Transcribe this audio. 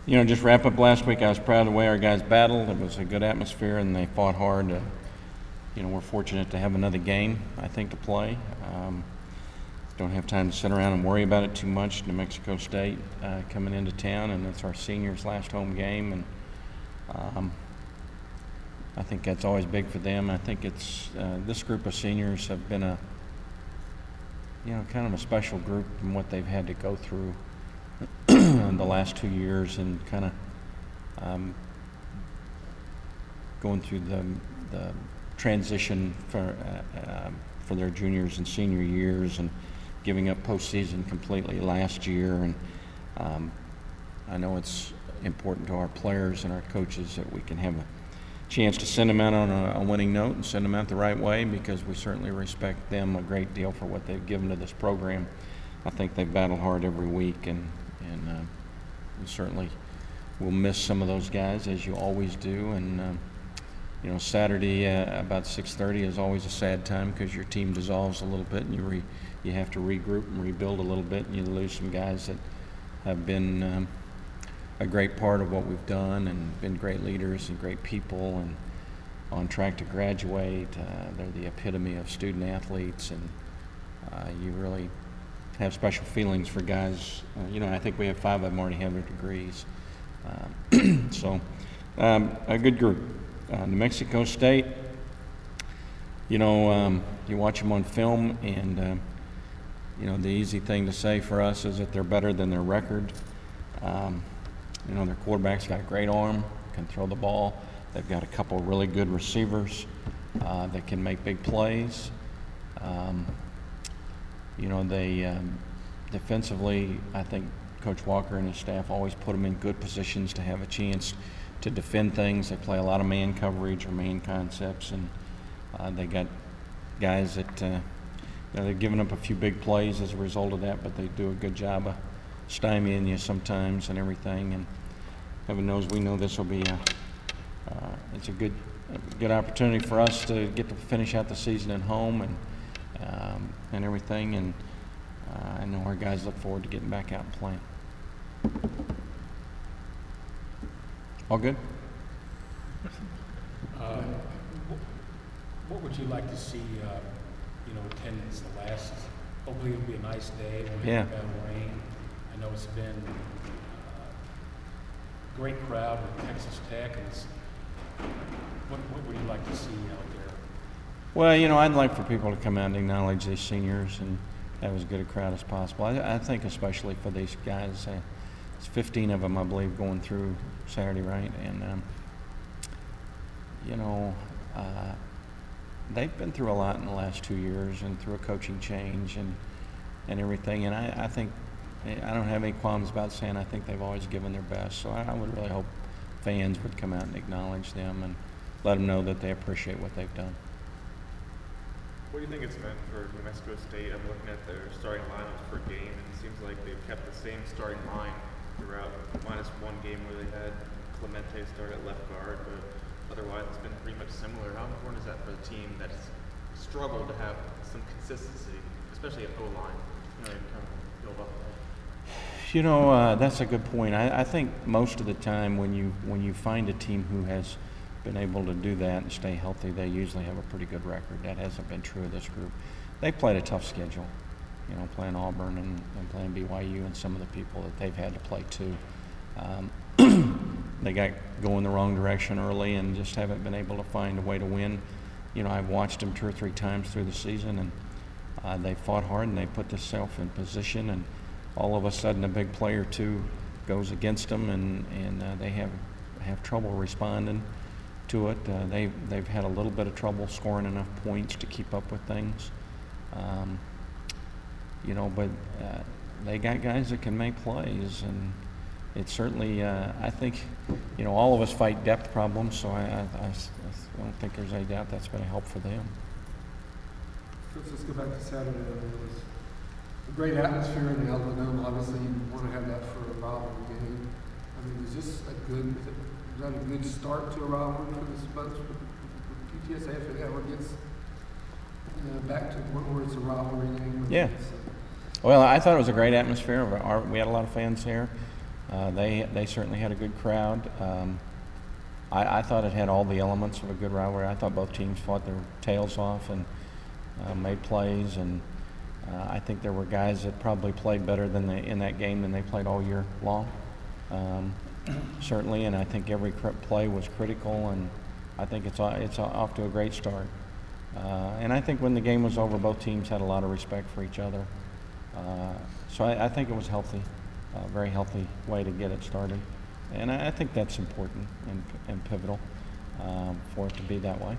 Just wrap up last week. I was proud of the way our guys battled. It was a good atmosphere, and they fought hard. We're fortunate to have another game, I think, to play. Don't have time to sit around and worry about it too much. New Mexico State coming into town, and it's our seniors' last home game, and I think that's always big for them. I think it's this group of seniors have been a kind of a special group in what they've had to go through in the last 2 years, and kind of going through the transition for their juniors and senior years, and giving up postseason completely last year. And I know it's important to our players and our coaches that we can have a chance to send them out on a winning note and send them out the right way, because we certainly respect them a great deal for what they've given to this program. I think they've battled hard every week, and we certainly will miss some of those guys, as you always do. And Saturday about 6:30 is always a sad time, because your team dissolves a little bit, and you have to regroup and rebuild a little bit, and you lose some guys that have been a great part of what we've done, and been great leaders and great people, and on track to graduate. They're the epitome of student athletes, and you really have special feelings for guys. I think we have 5 of them already have their degrees. So a good group. New Mexico State, you watch them on film, and the easy thing to say for us is that they're better than their record. Their quarterback's got a great arm, can throw the ball. They've got a couple of really good receivers that can make big plays. They defensively, I think Coach Walker and his staff always put them in good positions to have a chance to defend things. They play a lot of man coverage or man concepts, and they got guys that they're giving up a few big plays as a result of that, but they do a good job of stymieing you sometimes and everything. And heaven knows we know this will be it's a good opportunity for us to get to finish out the season at home, and everything. And I know our guys look forward to getting back out and playing. All good? What would you like to see, attendance the last, hopefully it'll be a nice day when we have rain. I know it's been a great crowd at Texas Tech, and what would you like to see out there? Well, I'd like for people to come out and acknowledge these seniors and have as good a crowd as possible. I think especially for these guys, it's 15 of them, I believe, going through Saturday, right? And, they've been through a lot in the last 2 years, and through a coaching change and everything. And I think, I don't have any qualms about saying I think they've always given their best. So I would really hope fans would come out and acknowledge them and let them know that they appreciate what they've done. What do you think it's meant for New Mexico State? I'm looking at their starting lineups per game, and it seems like they've kept the same starting line throughout, minus one game where they had Clemente start at left guard, but otherwise it's been pretty much similar. How important is that for the team that's struggled to have some consistency, especially at O-line? Kind of build up. That's a good point. I think most of the time when you find a team who has been able to do that and stay healthy, they usually have a pretty good record. That hasn't been true of this group. They played a tough schedule, playing Auburn and playing BYU and some of the people that they've had to play too. They got going the wrong direction early and just haven't been able to find a way to win. I've watched them 2 or 3 times through the season, and they fought hard and they put themselves in position, and all of a sudden a big play or two goes against them, and they have trouble responding to it. They've had a little bit of trouble scoring enough points to keep up with things. But they got guys that can make plays, and it's certainly, I think, all of us fight depth problems, so I don't think there's any doubt that's been a help for them. Let's go back to Saturday. It was a great atmosphere in the Alabama. Obviously, you want to have that for a rivalry game. Is this is that a good start to a rivalry for this bunch with PTSA if it ever gets back to the point where it's a rivalry game? Yeah. Well, I thought it was a great atmosphere. We had a lot of fans here. They certainly had a good crowd. I thought it had all the elements of a good rivalry. I thought both teams fought their tails off and made plays, and I think there were guys that probably played better than in that game than they played all year long. Certainly, and I think every play was critical, and I think it's off to a great start. And I think when the game was over, both teams had a lot of respect for each other. So I think it was healthy, a very healthy way to get it started. And I think that's important and pivotal for it to be that way.